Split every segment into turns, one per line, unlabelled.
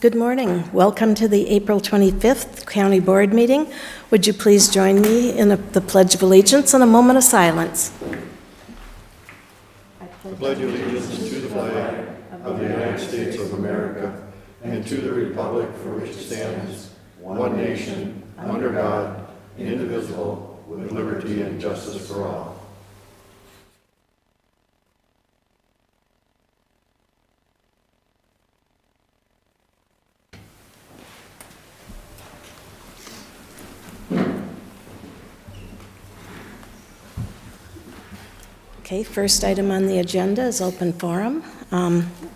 Good morning. Welcome to the April 25th County Board meeting. Would you please join me in the Pledge of Allegiance and a moment of silence?
I pledge allegiance to the flag of the United States of America and to the republic for which it stands, one nation, under God, indivisible, with liberty and justice for all.
Okay, first item on the agenda is open forum.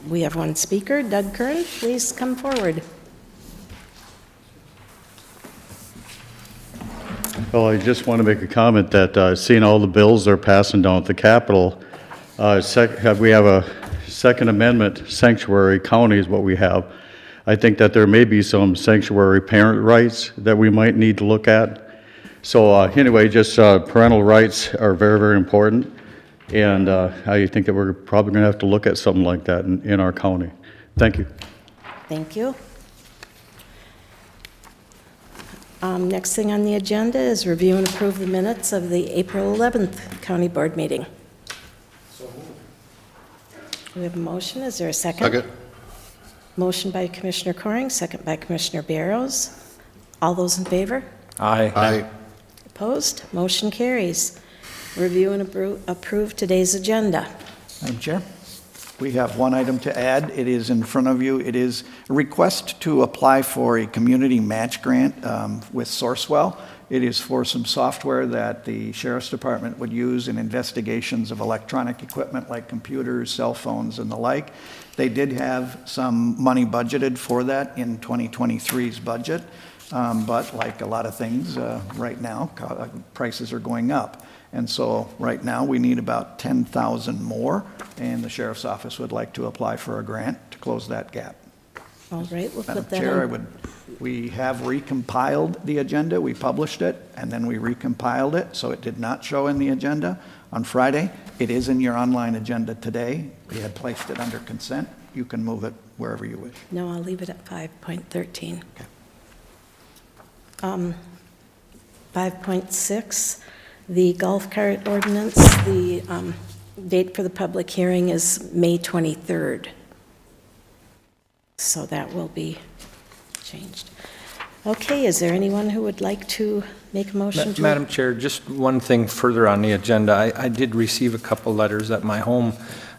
We have one speaker, Doug Kern. Please come forward.
Well, I just want to make a comment that seeing all the bills they're passing down at the Capitol, we have a Second Amendment sanctuary county is what we have. I think that there may be some sanctuary parent rights that we might need to look at. So anyway, just parental rights are very, very important. And I think that we're probably going to have to look at something like that in our county. Thank you.
Thank you. Next thing on the agenda is review and approve the minutes of the April 11th County Board meeting. We have a motion. Is there a second?
Second.
Motion by Commissioner Coring, second by Commissioner Barrows. All those in favor?
Aye.
Aye.
Opposed? Motion carries. Review and approve today's agenda.
Madam Chair, we have one item to add. It is in front of you. It is a request to apply for a community match grant with Sourcewell. It is for some software that the Sheriff's Department would use in investigations of electronic equipment like computers, cell phones, and the like. They did have some money budgeted for that in 2023's budget, but like a lot of things right now, prices are going up. And so right now we need about 10,000 more, and the Sheriff's Office would like to apply for a grant to close that gap.
All right, we'll
Madam
put that
Chair,
on.
we have recompiled the agenda. We published it, and then we recompiled it, so it did not show in the agenda on Friday. It is in your online agenda today. We had placed it under consent. You can move it wherever you wish.
No, I'll leave it at 5.13.
Okay.
5.6, the golf cart ordinance, the date for the public hearing is May 23rd. So that will be changed. Okay, is there anyone who would like to make a motion to?
Madam Chair, just one thing further on the agenda. I did receive a couple letters at my home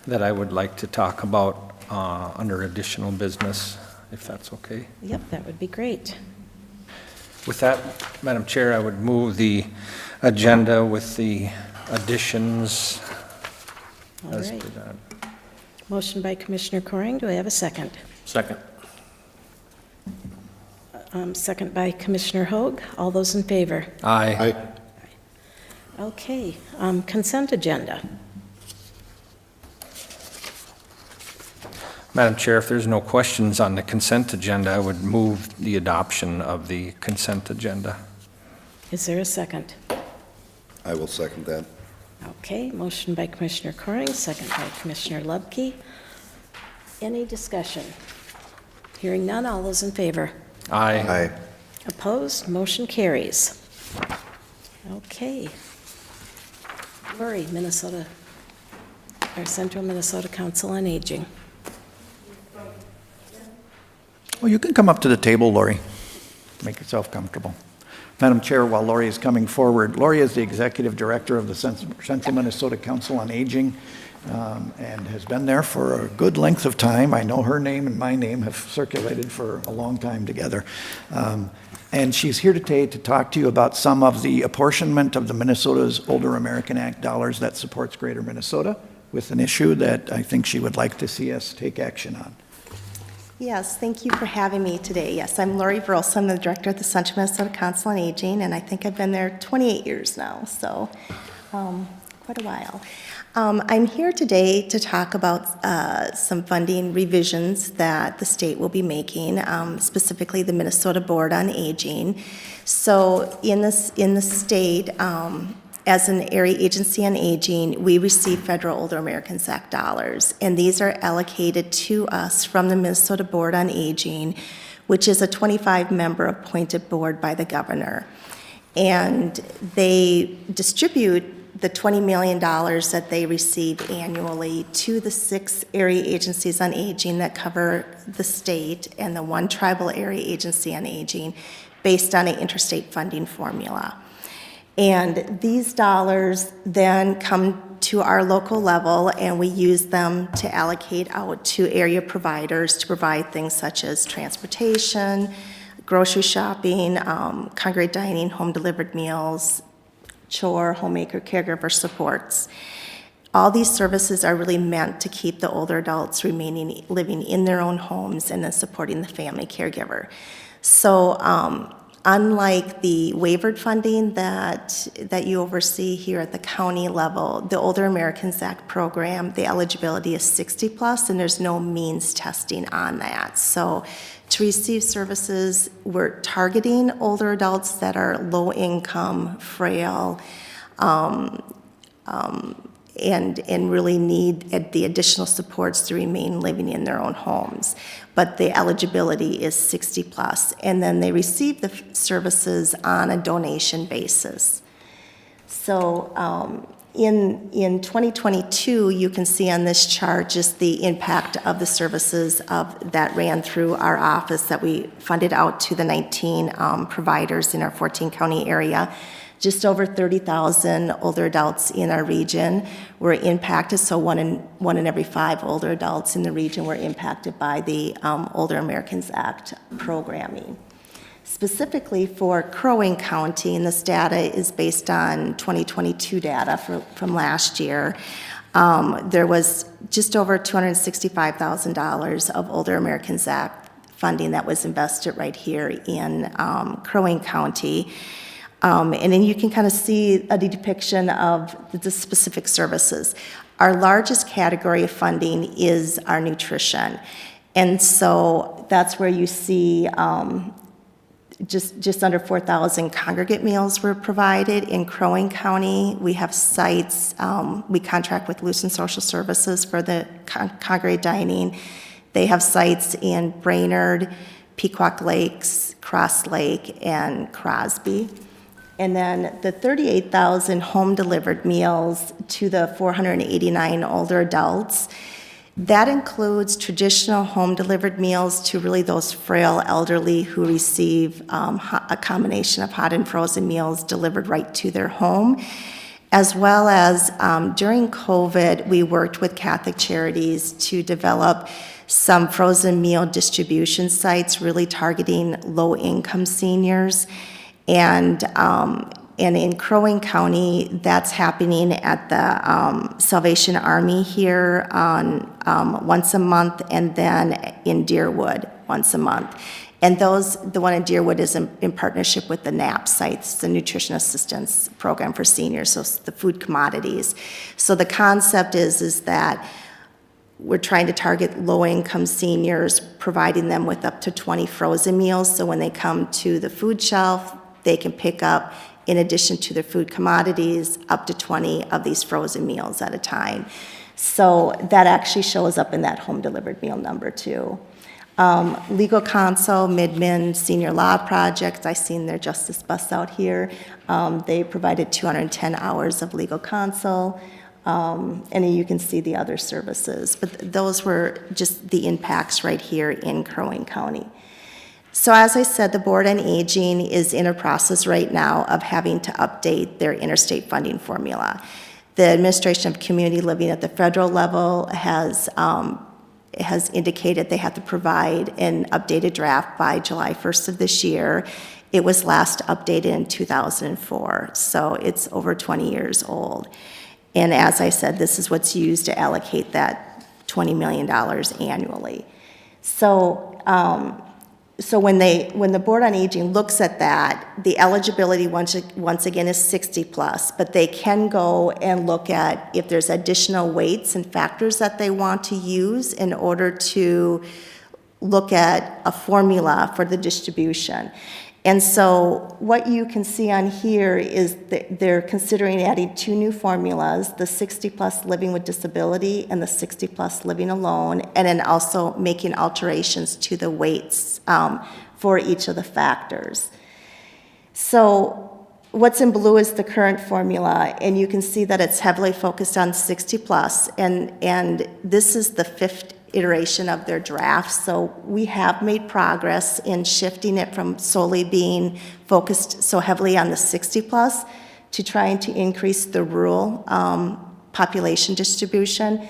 that I would like to talk about under additional business, if that's okay.
Yep, that would be great.
With that, Madam Chair, I would move the agenda with the additions
All
as
right.
presented.
Motion by Commissioner Coring. Do I have a second?
Second.
Second by Commissioner Hoag. All those in favor?
Aye.
Aye.
Okay, consent agenda.
Madam Chair, if there's no questions on the consent agenda, I would move the adoption of the consent agenda.
Is there a second?
I will second that.
Okay, motion by Commissioner Coring, second by Commissioner Lubke. Any discussion? Hearing none, all those in favor?
Aye.
Aye.
Opposed? Motion carries. Okay. Lori, Minnesota, our Central Minnesota Council on Aging.
Well, you can come up to the table, Lori. Make yourself comfortable. Madam Chair, while Lori is coming forward, Lori is the Executive Director of the Central Minnesota Council on Aging and has been there for a good length of time. I know her name and my name have circulated for a long time together. And she's here today to talk to you about some of the apportionment of the Minnesota's Older American Act dollars that supports Greater Minnesota with an issue that I think she would like to see us take action on.
Yes, thank you for having me today. Yes, I'm Lori Verolsa. I'm the director of the Central Minnesota Council on Aging, and I think I've been there 28 years now, so quite a while. I'm here today to talk about some funding revisions that the state will be making, specifically the Minnesota Board on Aging. So in the state, as an area agency on aging, we receive federal Older Americans Act dollars, and these are allocated to us from the Minnesota Board on Aging, which is a 25-member appointed board by the governor. And they distribute the $20 million that they receive annually to the 6 area agencies on aging that cover the state and the 1 tribal area agency on aging based on an interstate funding formula. And these dollars then come to our local level, and we use them to allocate out to area providers to provide things such as transportation, grocery shopping, congregate dining, home-delivered meals, chore, homemaker, caregiver supports. All these services are really meant to keep the older adults living in their own homes and then supporting the family caregiver. So unlike the waivered funding that you oversee here at the county level, the Older Americans Act program, the eligibility is 60 plus, and there's no means testing on that. So to receive services, we're targeting older adults that are low income, frail, and really need the additional supports to remain living in their own homes. But the eligibility is 60 plus, and then they receive the services on a donation basis. So in 2022, you can see on this chart just the impact of the services that ran through our office that we funded out to the 19 providers in our 14-county area. Just over 30,000 older adults in our region were impacted, so one in every 5 older adults in the region were impacted by the Older Americans Act programming. Specifically for Crow Wing County, and this data is based on 2022 data from last year, there was just over $265,000 of Older Americans Act funding that was invested right here in Crow Wing County. And then you can kind of see a depiction of the specific services. Our largest category of funding is our nutrition. And so that's where you see just under 4,000 congregate meals were provided in Crow Wing County. We have sites, we contract with Lucent Social Services for the congregate dining. They have sites in Brainerd, Pequot Lakes, Cross Lake, and Crosby. And then the 38,000 home-delivered meals to the 489 older adults, that includes traditional home-delivered meals to really those frail elderly who receive a combination of hot and frozen meals delivered right to their home, as well as during COVID, we worked with Catholic Charities to develop some frozen meal distribution sites really targeting low-income seniors. And in Crow Wing County, that's happening at the Salvation Army here on once a month, and then in Deerwood once a month. And the one in Deerwood is in partnership with the NAP sites, the Nutrition Assistance Program for Seniors, so the food commodities. So the concept is that we're trying to target low-income seniors, providing them with up to 20 frozen meals, so when they come to the food shelf, they can pick up, in addition to their food commodities, up to 20 of these frozen meals at a time. So that actually shows up in that home-delivered meal number, too. Legal Counsel, Midman Senior Law Project, I've seen their justice bus out here. They provided 210 hours of legal counsel, and then you can see the other services. But those were just the impacts right here in Crow Wing County. So as I said, the Board on Aging is in a process right now of having to update their interstate funding formula. The Administration of Community Living at the federal level has indicated they have to provide an updated draft by July 1st of this year. It was last updated in 2004, so it's over 20 years old. And as I said, this is what's used to allocate that $20 million annually. So when the Board on Aging looks at that, the eligibility once again is 60 plus, but they can go and look at if there's additional weights and factors that they want to use in order to look at a formula for the distribution. And so what you can see on here is that they're considering adding 2 new formulas, the 60-plus living with disability and the 60-plus living alone, and then also making alterations to the weights for each of the factors. So what's in blue is the current formula, and you can see that it's heavily focused on 60-plus, and this is the 5th iteration of their draft. So we have made progress in shifting it from solely being focused so heavily on the 60-plus to trying to increase the rural population distribution,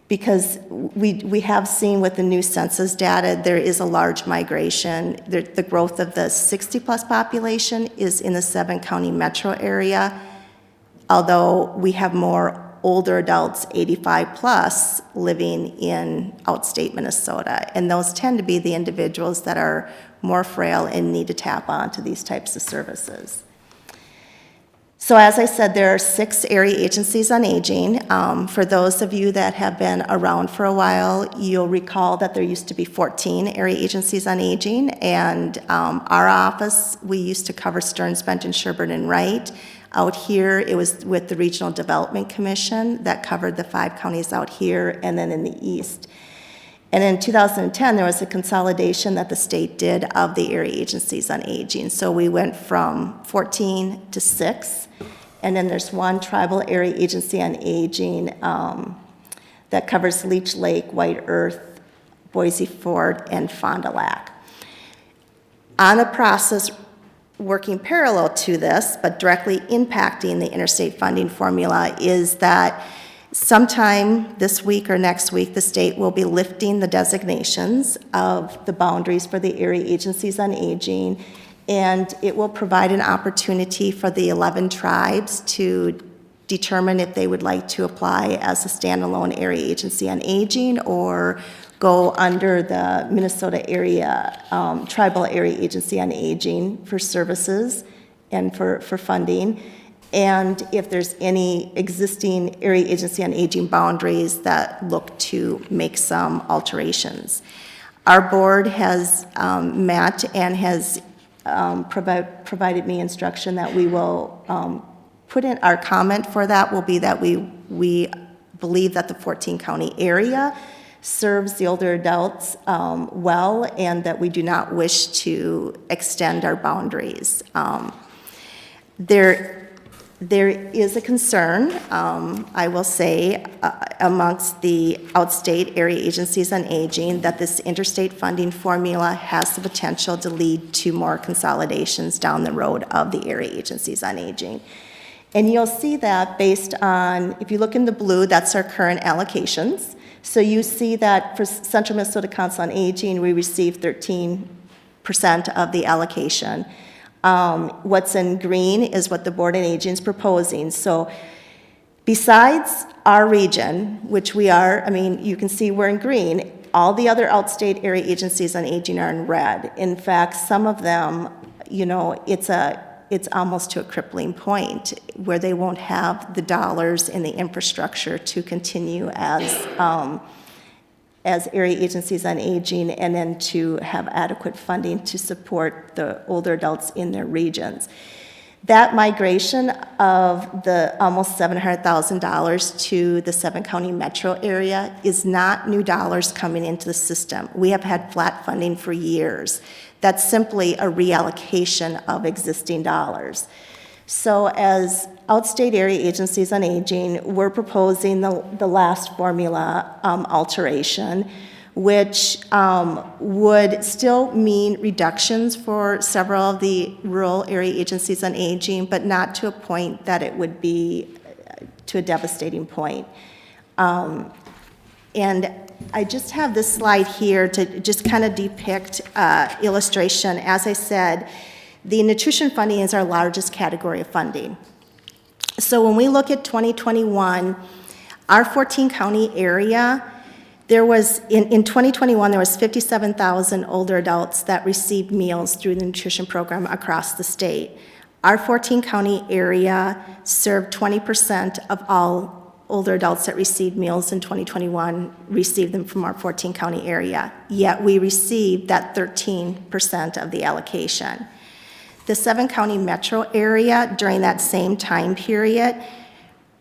because we have seen with the new census data, there is a large migration. The growth of the 60-plus population is in the 7-county metro area, although we have more older adults, 85-plus, living in outstate Minnesota. And those tend to be the individuals that are more frail and need to tap onto these types of services. So as I said, there are 6 area agencies on aging. For those of you that have been around for a while, you'll recall that there used to be 14 area agencies on aging. And our office, we used to cover Stearns, Benton, Sherburne, and Wright. Out here, it was with the Regional Development Commission that covered the 5 counties out here and then in the east. And in 2010, there was a consolidation that the state did of the area agencies on aging. So we went from 14 to 6. And then there's 1 tribal area agency on aging that covers Leech Lake, White Earth, Boise Ford, and Fond du Lac. On the process, working parallel to this, but directly impacting the interstate funding formula, is that sometime this week or next week, the state will be lifting the designations of the boundaries for the area agencies on aging, and it will provide an opportunity for the 11 tribes to determine if they would like to apply as a standalone area agency on aging or go under the Minnesota area tribal area agency on aging for services and for funding. And if there's any existing area agency on aging boundaries that look to make some alterations. Our board has met and has provided me instruction that we will put in, our comment for that will be that we believe that the 14-county area serves the older adults well, and that we do not wish to extend our boundaries. There is a concern, I will say, amongst the outstate area agencies on aging that this interstate funding formula has the potential to lead to more consolidations down the road of the area agencies on aging. And you'll see that based on, if you look in the blue, that's our current allocations. So you see that for Central Minnesota Council on Aging, we receive 13% of the allocation. What's in green is what the Board on Aging is proposing. So besides our region, which we are, I mean, you can see we're in green, all the other outstate area agencies on aging are in red. In fact, some of them, you know, it's almost to a crippling point where they won't have the dollars and the infrastructure to continue as area agencies on aging, and then to have adequate funding to support the older adults in their regions. That migration of the almost $700,000 to the 7-county metro area is not new dollars coming into the system. We have had flat funding for years. That's simply a reallocation of existing dollars. So as outstate area agencies on aging, we're proposing the last formula alteration, which would still mean reductions for several of the rural area agencies on aging, but not to a point that it would be to a devastating point. And I just have this slide here to just kind of depict illustration. As I said, the nutrition funding is our largest category of funding. So when we look at 2021, our 14-county area, there was, in 2021, there was 57,000 older adults that received meals through the nutrition program across the state. Our 14-county area served 20% of all older adults that received meals in 2021 received them from our 14-county area, yet we received that 13% of the allocation. The 7-county metro area during that same time period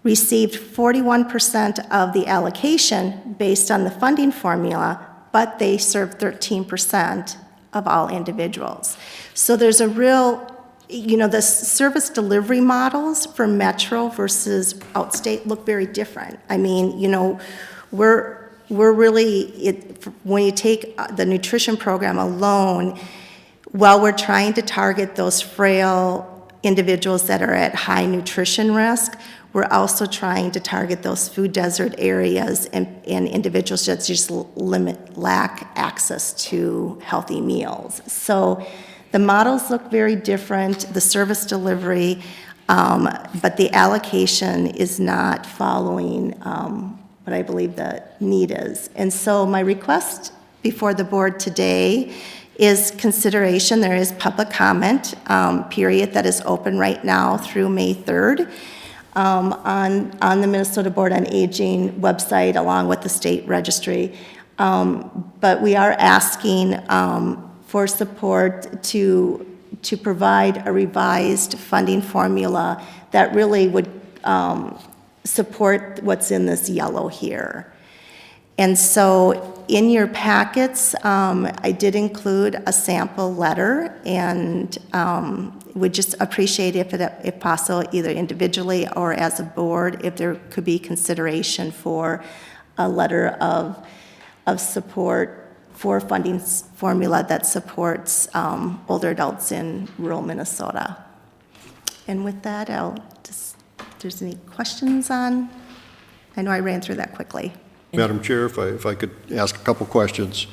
received 41% of the allocation based on the funding formula, but they served 13% of all individuals. So there's a real, the service delivery models for metro versus outstate look very different. I mean, we're really, when you take the nutrition program alone, while we're trying to target those frail individuals that are at high nutrition risk, we're also trying to target those food desert areas and individuals that just lack access to healthy meals. So the models look very different, the service delivery, but the allocation is not following what I believe the need is. And so my request before the board today is consideration. There is public comment period that is open right now through May 3rd on the Minnesota Board on Aging website along with the state registry. But we are asking for support to provide a revised funding formula that really would support what's in this yellow here. And so in your packets, I did include a sample letter, and would just appreciate if possible, either individually or as a board, if there could be consideration for a letter of support for funding formula that supports older adults in rural Minnesota. And with that, if there's any questions on, I know I ran through that quickly.
Madam Chair, if I could ask a couple questions,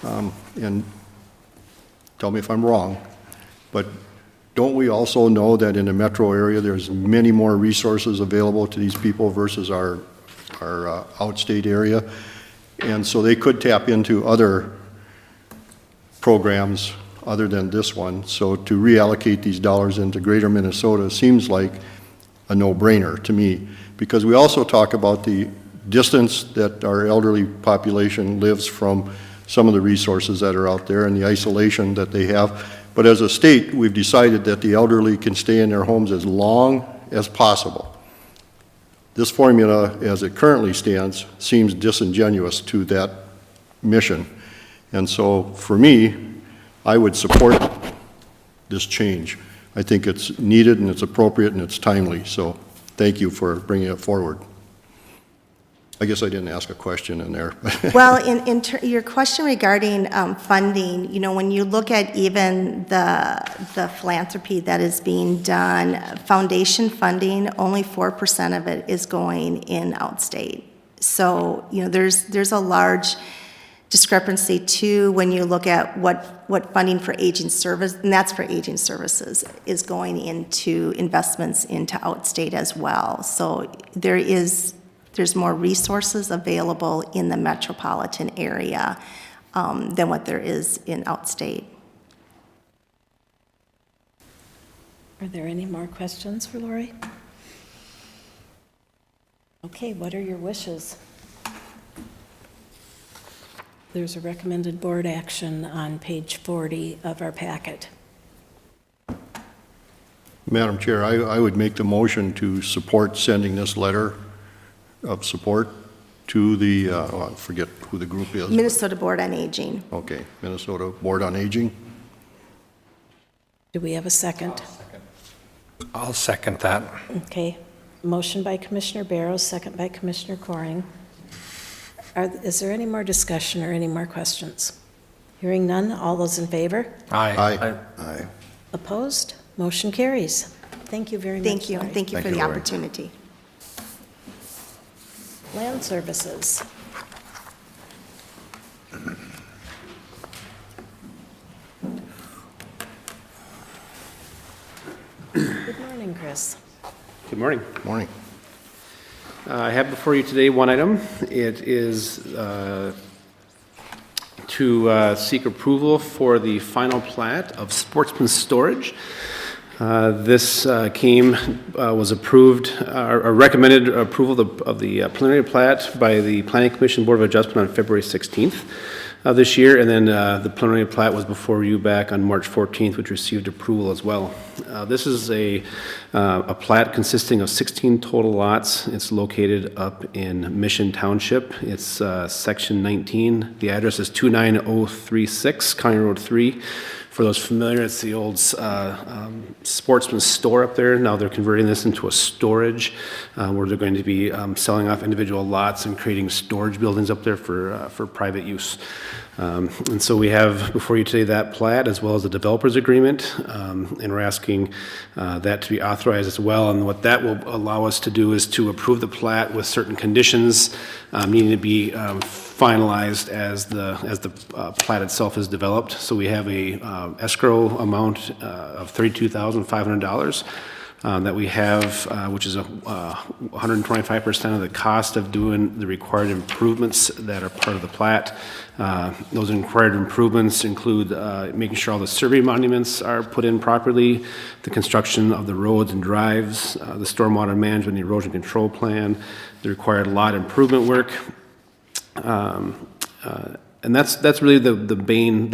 and tell me if I'm wrong, but don't we also know that in the metro area, there's many more resources available to these people versus our outstate area? And so they could tap into other programs other than this one. So to reallocate these dollars into greater Minnesota seems like a no-brainer to me, because we also talk about the distance that our elderly population lives from some of the resources that are out there and the isolation that they have. But as a state, we've decided that the elderly can stay in their homes as long as possible. This formula, as it currently stands, seems disingenuous to that mission. And so for me, I would support this change. I think it's needed and it's appropriate and it's timely. So thank you for bringing it forward. I guess I didn't ask a question in there.
Well, your question regarding funding, when you look at even the philanthropy that is being done, foundation funding, only 4% of it is going in outstate. So, there's a large discrepancy too when you look at what funding for aging service, and that's for aging services, is going into investments into outstate as well. So there's more resources available in the metropolitan area than what there is in outstate.
Are there any more questions for Lori? Okay, what are your wishes? There's a recommended board action on page 40 of our packet.
Madam Chair, I would make the motion to support sending this letter of support to the, I forget who the group is.
Minnesota Board on Aging.
Okay, Minnesota Board on Aging.
Do we have a second?
I'll second that.
Okay, motion by Commissioner Barrows, second by Commissioner Coring. Is there any more discussion or any more questions? Hearing none, all those in favor?
Aye.
Aye.
Opposed? Motion carries. Thank you very much.
Thank you, and thank you for the opportunity.
Land Services. Good morning, Chris.
Good morning.
Morning.
I have before you today one item. It is to seek approval for the final plat of Sportsman Storage. This was approved, or recommended approval of the preliminary plat by the Planning Commission Board of Adjustment on February 16th. this year, and then the preliminary plat was before you back on March 14th, which received approval as well. This is a plat consisting of 16 total lots. It's located up in Mission Township. It's Section 19. The address is 29036 County Road 3. For those familiar, it's the old Sportsman's Store up there. Now they're converting this into a storage where they're going to be selling off individual lots and creating storage buildings up there for private use. And so we have before you today that plat as well as the developer's agreement, and we're asking that to be authorized as well. And what that will allow us to do is to approve the plat with certain conditions needing to be finalized as the plat itself is developed. So we have a escrow amount of $32,500 that we have, which is 125% of the cost of doing the required improvements that are part of the plat. Those required improvements include making sure all the survey monuments are put in properly, the construction of the roads and drives, the stormwater management and erosion control plan, the required lot improvement work. And that's really the main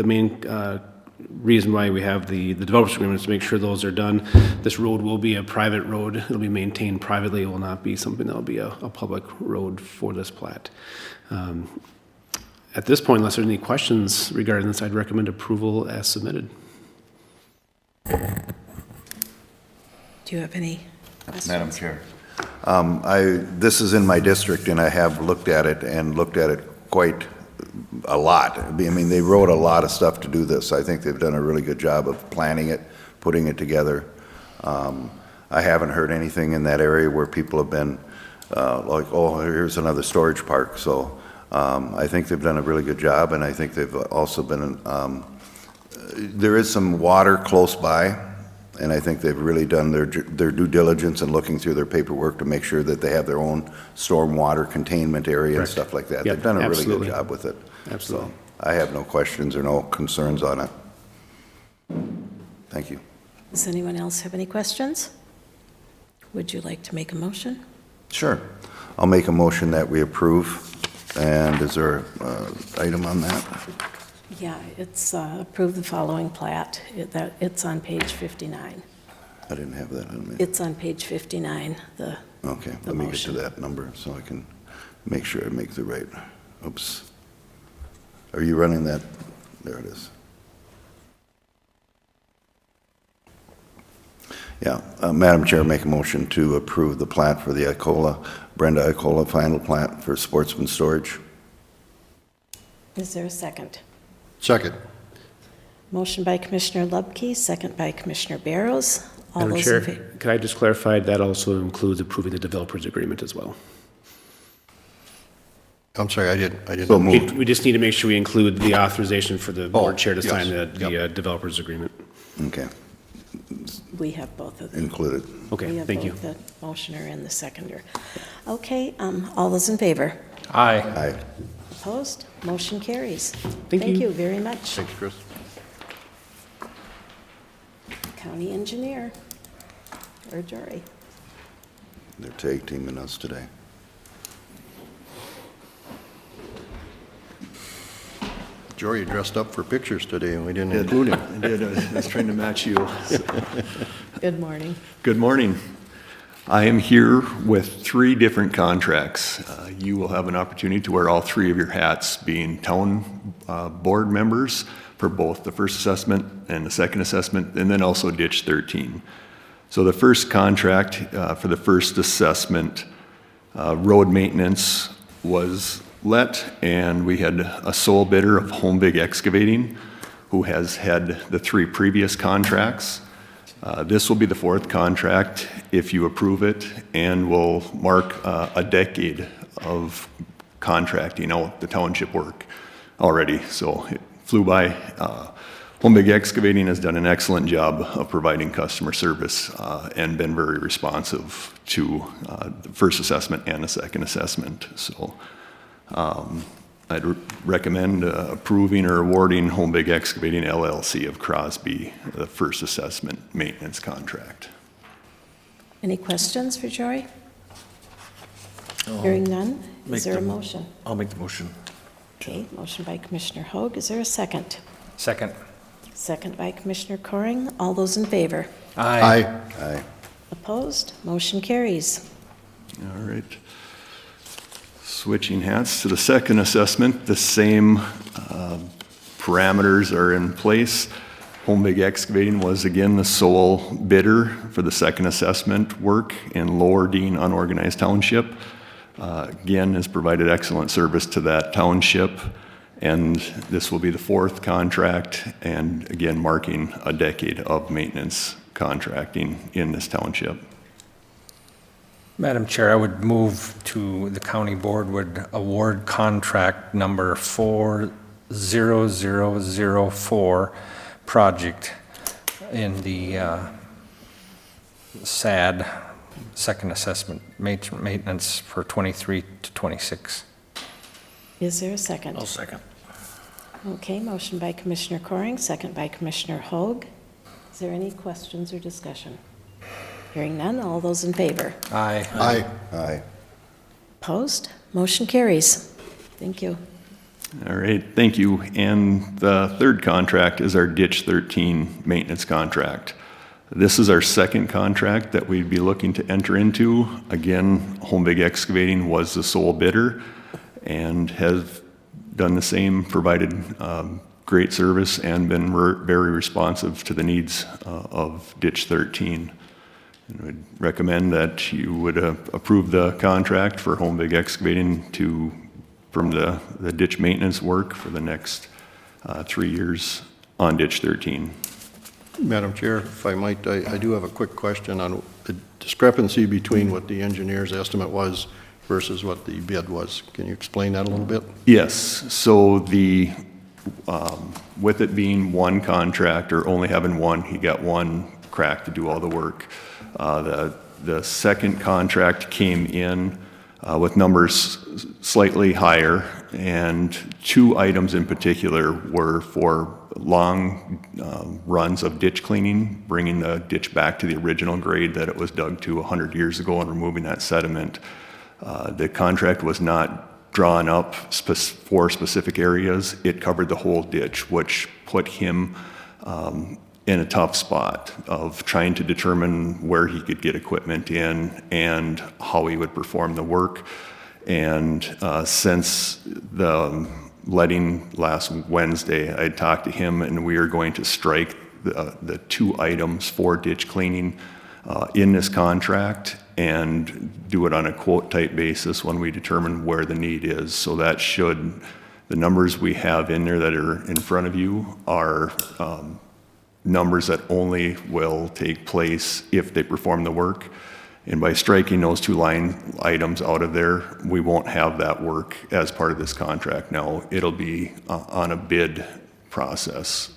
reason why we have the developers agreement, is to make sure those are done. This road will be a private road. It'll be maintained privately. It will not be something that will be a public road for this plat. At this point, unless there are any questions regarding this, I'd recommend approval as submitted.
Do you have any questions?
Madam Chair. This is in my district, and I have looked at it quite a lot. I mean, they wrote a lot of stuff to do this. I think they've done a really good job of planning it, putting it together. I haven't heard anything in that area where people have been like, oh, here's another storage park. So I think they've done a really good job, and I think they've also been, there is some water close by, and I think they've really done their due diligence in looking through their paperwork to make sure that they have their own stormwater containment area and stuff like that.
Yep,
They've done a really
absolutely.
good job with it.
Absolutely.
So I have no questions or no concerns on it. Thank you.
Does anyone else have any questions? Would you like to make a motion?
Sure. I'll make a motion that we approve. And is there an item on that?
Yeah, it's approve the following plat. It's on page 59.
I didn't have that on me.
It's on page 59, the
Okay,
the
let me get to
motion.
that number so I can make sure I make the right, oops. Are you running that? There it is. Yeah, Madam Chair, make a motion to approve the plat for the Brenda Icola final plat for Sportsman Storage.
Is there a second?
Second.
Motion by Commissioner Lubke, second by Commissioner Barrows. All
Madam
those
Chair,
in favor?
could I just clarify, that also includes approving the developer's agreement as well?
I'm sorry, I didn't.
So moved.
We just need to make sure we include the authorization for the board chair to
yes,
sign the
yep.
developer's agreement.
Okay,
We have both of them.
included.
Okay, thank you.
We have both the motioner and the seconder. Okay, all those in favor?
Aye.
Aye.
Opposed? Motion carries.
Thank you.
Thank you very much.
Thanks, Chris.
County engineer, or Jory.
They're tag teaming us today.
Jory dressed up for pictures today, and we didn't include him.
I did. I was trying to match you.
Good morning.
Good morning. I am here with 3 different contracts. You will have an opportunity to wear all 3 of your hats, being town board members for both the first assessment and the second assessment, and then also Ditch 13. So the first contract for the first assessment, road maintenance was let, and we had a sole bidder of Home Big Excavating, who has had the 3 previous contracts. This will be the 4th contract if you approve it, and will mark a decade of contracting out the township work already. So it flew by. Home Big Excavating has done an excellent job of providing customer service and been very responsive to the first assessment and the second assessment. So I'd recommend approving or awarding Home Big Excavating LLC of Crosby the first assessment maintenance contract.
Any questions for Jory? Hearing none, is there a motion?
I'll make the motion
Okay, motion by Commissioner Hoag. Is there a second?
Second.
Second by Commissioner Coring. All those in favor?
Aye.
Aye.
Opposed? Motion carries.
All right. Switching hats to the second assessment, the same parameters are in place. Homebig Excavating was again the sole bidder for the second assessment work in Lower Dean Unorganized Township. Again, has provided excellent service to that township, and this will be the fourth contract, and again, marking a decade of maintenance contracting in this township.
Madam Chair, I would move to the county board would award contract number 40004 project in the SAD, second assessment maintenance for 23 to 26.
Is there a second?
I'll second.
Okay, motion by Commissioner Coring, second by Commissioner Hoag. Is there any questions or discussion? Hearing none, all those in favor?
Aye.
Aye.
Aye.
Opposed? Motion carries. Thank you.
All right, thank you. And the third contract is our Ditch 13 maintenance contract. This is our second contract that we'd be looking to enter into. Again, Homebig Excavating was the sole bidder and has done the same, provided great service and been very responsive to the needs of Ditch 13. And would recommend that you would approve the contract for Homebig Excavating from the ditch maintenance work for the next 3 years on Ditch 13.
Madam Chair, if I might, I do have a quick question on the discrepancy between what the engineer's estimate was versus what the bid was. Can you explain that a little bit?
Yes, so with it being one contractor, only having one, he got one crack to do all the work. The second contract came in with numbers slightly higher, and two items in particular were for long runs of ditch cleaning, bringing the ditch back to the original grade that it was dug to 100 years ago and removing that sediment. The contract was not drawn up for specific areas. It covered the whole ditch, which put him in a tough spot of trying to determine where he could get equipment in and how he would perform the work. And since the letting last Wednesday, I talked to him and we are going to strike the two items for ditch cleaning in this contract and do it on a quote type basis when we determine where the need is. So that should, the numbers we have in there that are in front of you are numbers that only will take place if they perform the work. And by striking those two line items out of there, we won't have that work as part of this contract now. It'll be on a bid process,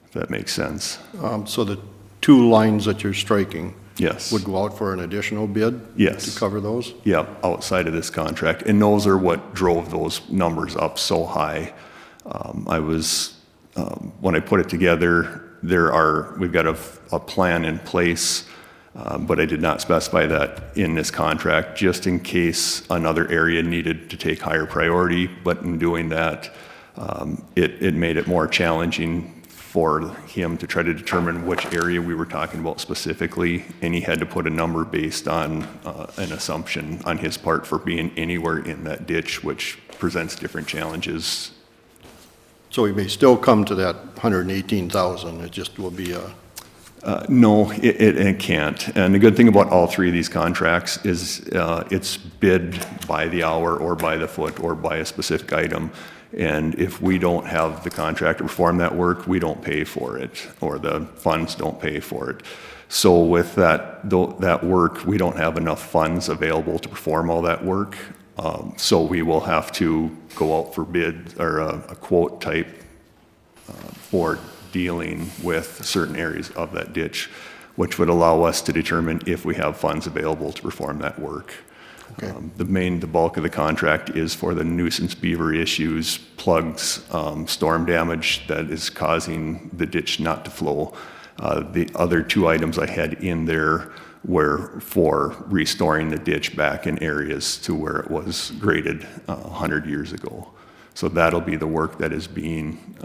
if that makes sense.
So the two lines that you're striking
Yes.
would go out for an additional bid?
Yes.
To cover those?
Yeah, outside of this contract. And those are what drove those numbers up so high. When I put it together, we've got a plan in place, but I did not specify that in this contract, just in case another area needed to take higher priority. But in doing that, it made it more challenging for him to try to determine which area we were talking about specifically, and he had to put a number based on an assumption on his part for being anywhere in that ditch, which presents different challenges.
So we may still come to that 118,000, it just will be a...
No, it can't. And the good thing about all three of these contracts is it's bid by the hour or by the foot or by a specific item. And if we don't have the contractor perform that work, we don't pay for it, or the funds don't pay for it. So with that work, we don't have enough funds available to perform all that work. So we will have to go out for bid or a quote type for dealing with certain areas of that ditch, which would allow us to determine if we have funds available to perform that work.
Okay.
The bulk of the contract is for the nuisance beaver issues, plugs, storm damage that is causing the ditch not to flow. The other two items I had in there were for restoring the ditch back in areas to where it was graded 100 years ago. So that'll be the work that is being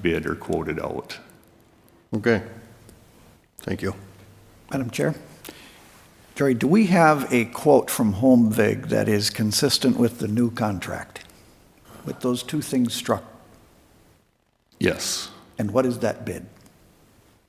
bid or quoted out.
Okay. Thank you.
Madam Chair? Jory, do we have a quote from HomeVig that is consistent with the new contract? With those two things struck?
Yes.
And what is that bid?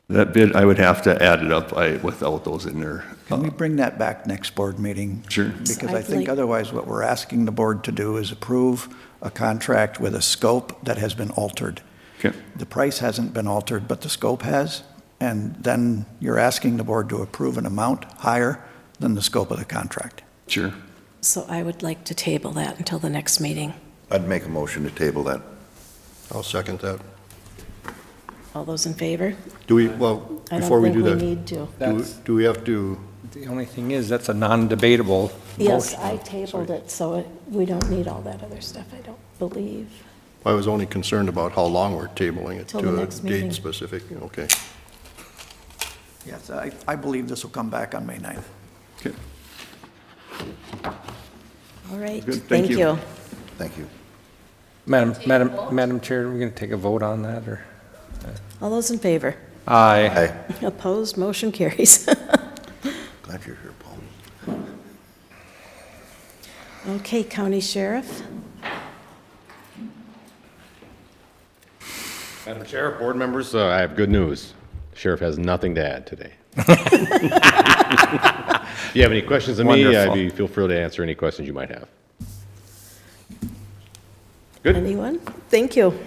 That bid, I would have to add it up without those in there.
Can we bring that back next board meeting?
Sure.
Because I
I'd
think
like-
otherwise what we're asking the board to do is approve a contract with a scope that has been altered.
Okay.
The price hasn't been altered, but the scope has. And then you're asking the board to approve an amount higher than the scope of the contract.
Sure.
So I would like to table that until the next meeting.
I'd make a motion to table that. I'll second that.
All those in favor?
Do we, well,
I
before we
don't
do
think
that,
we need to.
do we have to,
The only thing is, that's a non-debatable
Yes,
motion.
I tabled it, so we don't need all that other stuff, I don't believe.
I was only concerned about how long we're tabling it
Till the
to a
next meeting.
date specific. Okay.
Yes, I believe this will come back on May 9th.
Okay.
All right,
Good,
thank
thank you.
you.
Thank you.
Madam Chair, are we going to take a vote on that, or?
All those in favor?
Aye.
Aye.
Opposed, motion carries.
Glad you're here, Paul.
Okay, County Sheriff?
Madam Chair, board members, I have good news. Sheriff has nothing to add today. If you have any questions of me,
Wonderful.
feel free to answer any questions you might have. Good.
Anyone? Thank you.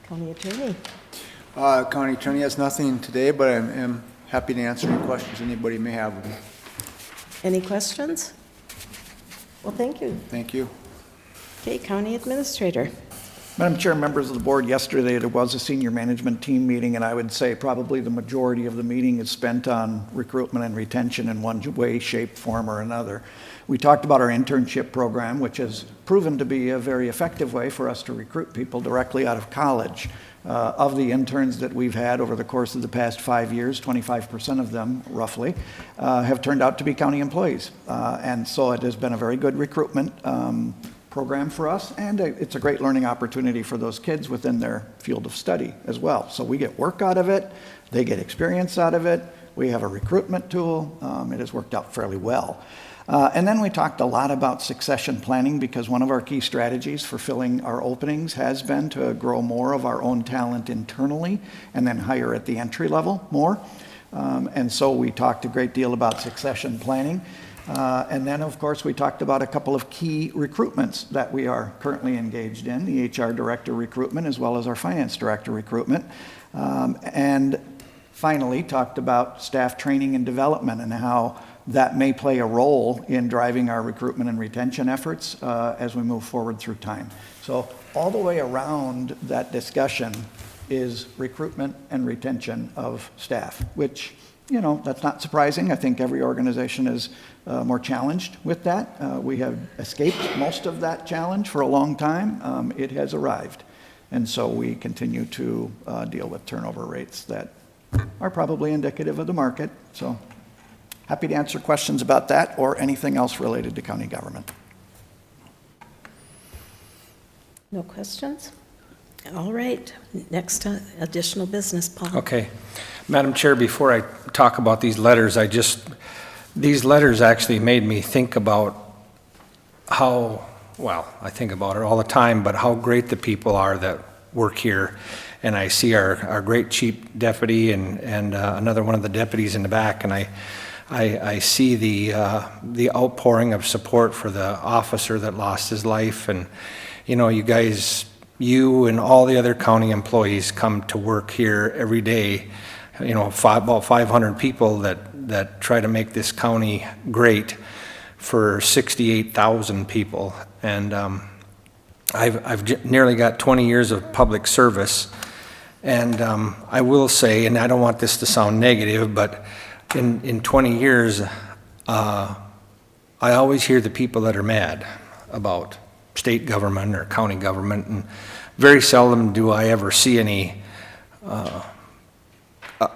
County Attorney?
County Attorney has nothing today, but I am happy to answer any questions anybody may have.
Any questions? Well, thank you.
Thank you.
Okay, County Administrator?
Madam Chair, members of the board, yesterday there was a senior management team meeting, and I would say probably the majority of the meeting is spent on recruitment and retention in one way, shape, form, or another. We talked about our internship program, which has proven to be a very effective way for us to recruit people directly out of college. Of the interns that we've had over the course of the past 5 years, 25% of them, roughly, have turned out to be county employees. And so it has been a very good recruitment program for us, and it's a great learning opportunity for those kids within their field of study as well. So we get work out of it, they get experience out of it, we have a recruitment tool, it has worked out fairly well. And then we talked a lot about succession planning, because one of our key strategies for filling our openings has been to grow more of our own talent internally and then hire at the entry level more. And so we talked a great deal about succession planning. And then, of course, we talked about a couple of key recruitments that we are currently engaged in, the HR director recruitment as well as our finance director recruitment. And finally, talked about staff training and development and how that may play a role in driving our recruitment and retention efforts as we move forward through time. So all the way around that discussion is recruitment and retention of staff, which, you know, that's not surprising. I think every organization is more challenged with that. We have escaped most of that challenge for a long time. It has arrived. And so we continue to deal with turnover rates that are probably indicative of the market. So happy to answer questions about that or anything else related to county government.
No questions? All right, next, additional business, Paul.
Okay. Madam Chair, before I talk about these letters, these letters actually made me think about how, well, I think about it all the time, but how great the people are that work here. And I see our great chief deputy and another one of the deputies in the back, and I see the outpouring of support for the officer that lost his life. And, you know, you guys, you and all the other county employees come to work here every day. You know, about 500 people that try to make this county great for 68,000 people. And I've nearly got 20 years of public service. And I will say, and I don't want this to sound negative, but in 20 years, I always hear the people that are mad about state government or county government, and very seldom do I ever see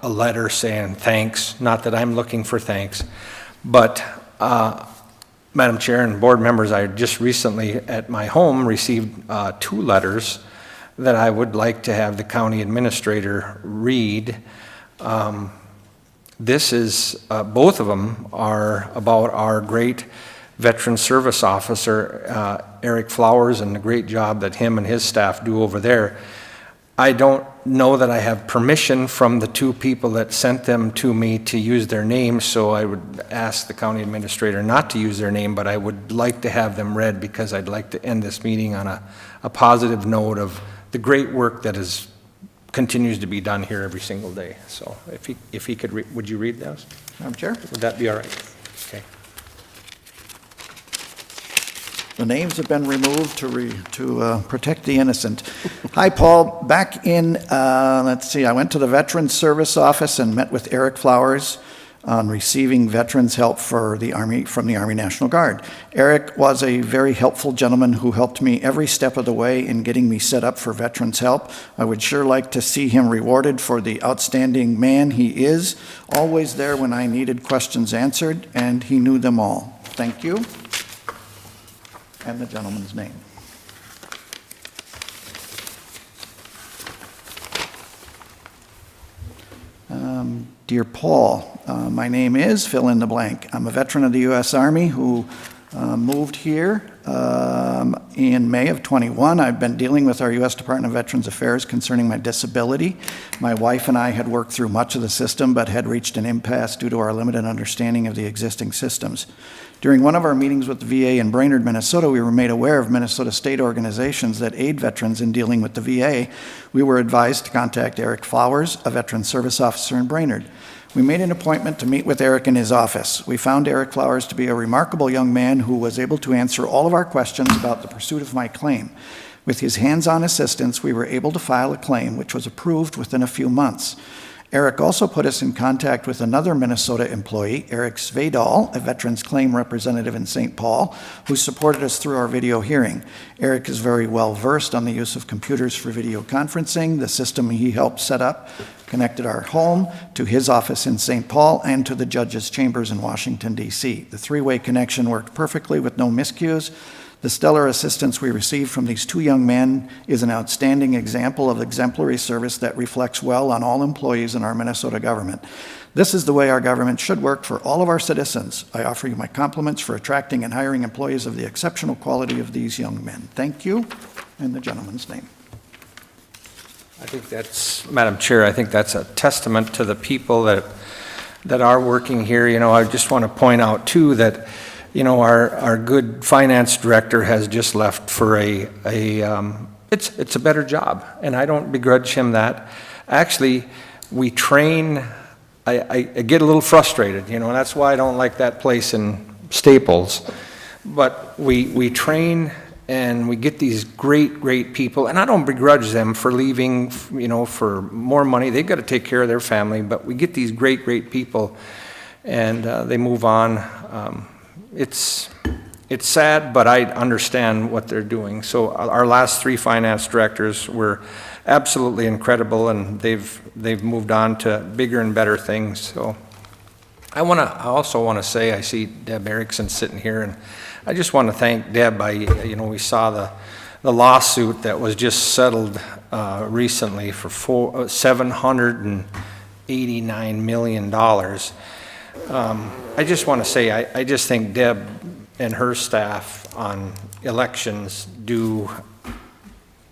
a letter saying thanks. Not that I'm looking for thanks, but Madam Chair and board members, I just recently at my home received 2 letters that I would like to have the county administrator read. This is, both of them are about our great Veteran Service Officer, Eric Flowers, and the great job that him and his staff do over there. I don't know that I have permission from the 2 people that sent them to me to use their names, so I would ask the county administrator not to use their name, but I would like to have them read because I'd like to end this meeting on a positive note of the great work that continues to be done here every single day. So if he could, would you read those?
Madam Chair?
Would that be all right? Okay.
The names have been removed to protect the innocent. Hi, Paul. Back in, let's see, I went to the Veterans Service Office and met with Eric Flowers on receiving veterans help for the Army, from the Army National Guard. Eric was a very helpful gentleman who helped me every step of the way in getting me set up for veterans help. I would sure like to see him rewarded for the outstanding man he is, always there when I needed questions answered, and he knew them all. Thank you. And the gentleman's name. Dear Paul, my name is fill in the blank. I'm a veteran of the U.S. Army who moved here in May of 21. I've been dealing with our U.S. Department of Veterans Affairs concerning my disability. My wife and I had worked through much of the system but had reached an impasse due to our limited understanding of the existing systems. During one of our meetings with the VA in Brainerd, Minnesota, we were made aware of Minnesota state organizations that aid veterans in dealing with the VA. We were advised to contact Eric Flowers, a veteran service officer in Brainerd. We made an appointment to meet with Eric in his office. We found Eric Flowers to be a remarkable young man who was able to answer all of our questions about the pursuit of my claim. With his hands-on assistance, we were able to file a claim which was approved within a few months. Eric also put us in contact with another Minnesota employee, Eric Svedal, a veterans claim representative in St. Paul, who supported us through our video hearing. Eric is very well versed on the use of computers for video conferencing. The system he helped set up connected our home to his office in St. Paul and to the judge's chambers in Washington, D.C. The 3-way connection worked perfectly with no miscues. The stellar assistance we received from these 2 young men is an outstanding example of exemplary service that reflects well on all employees in our Minnesota government. This is the way our government should work for all of our citizens. I offer you my compliments for attracting and hiring employees of the exceptional quality of these young men. Thank you, and the gentleman's name.
I think that's, Madam Chair, I think that's a testament to the people that are working here. You know, I just want to point out too that, you know, our good finance director has just left for it's a better job, and I don't begrudge him that. Actually, we train, I get a little frustrated, you know, and that's why I don't like that place in Staples. But we train and we get these great people, and I don't begrudge them for leaving, you know, for more money. They've got to take care of their family, but we get these great people, and they move on. It's sad, but I understand what they're doing. So our last 3 finance directors were absolutely incredible, and they've moved on to bigger and better things. So I also want to say, I see Deb Erickson sitting here, and I just want to thank Deb. We saw the lawsuit that was just settled recently for $789 million. I just want to say, I just think Deb and her staff on elections do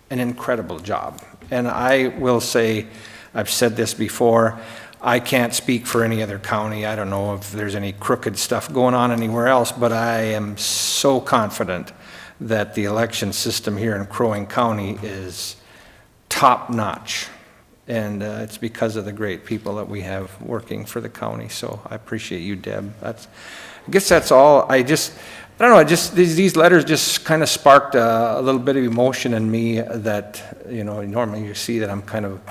an incredible job. And I will say, I've said this before, I can't speak for any other county. I don't know if there's any crooked stuff going on anywhere else, but I am so confident that the election system here in Crow Wing County is top-notch. And it's because of the great people that we have working for the county. So I appreciate you, Deb. I guess that's all. I don't know, these letters just kind of sparked a little bit of emotion in me that, you know, normally you see that I'm kind of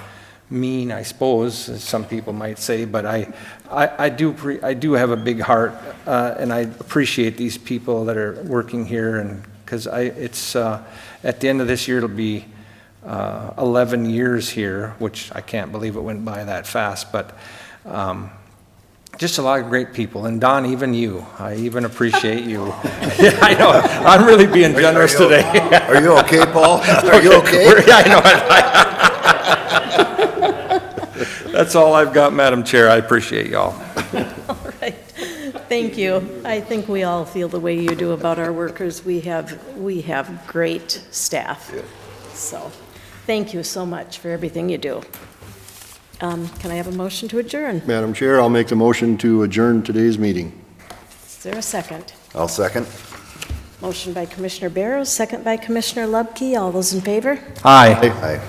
mean, I suppose, as some people might say, but I do have a big heart, and I appreciate these people that are working here, and because it's at the end of this year it'll be 11 years here, which I can't believe it went by that fast, but just a lot of great people, and Don, even you, I even appreciate you. Yeah, I know, I'm really being generous today.
Are you okay, Paul? Are you okay?
Yeah, I know. That's all I've got, Madam Chair, I appreciate y'all.
All right. Thank you. I think we all feel the way you do about our workers. We have great staff. So, thank you so much for everything you do. Can I have a motion to adjourn?
Madam Chair, I'll make the motion to adjourn today's meeting.
Is there a second?
I'll second.
Motion by Commissioner Barrows, second by Commissioner Lubke. All those in favor?
Aye.
Aye.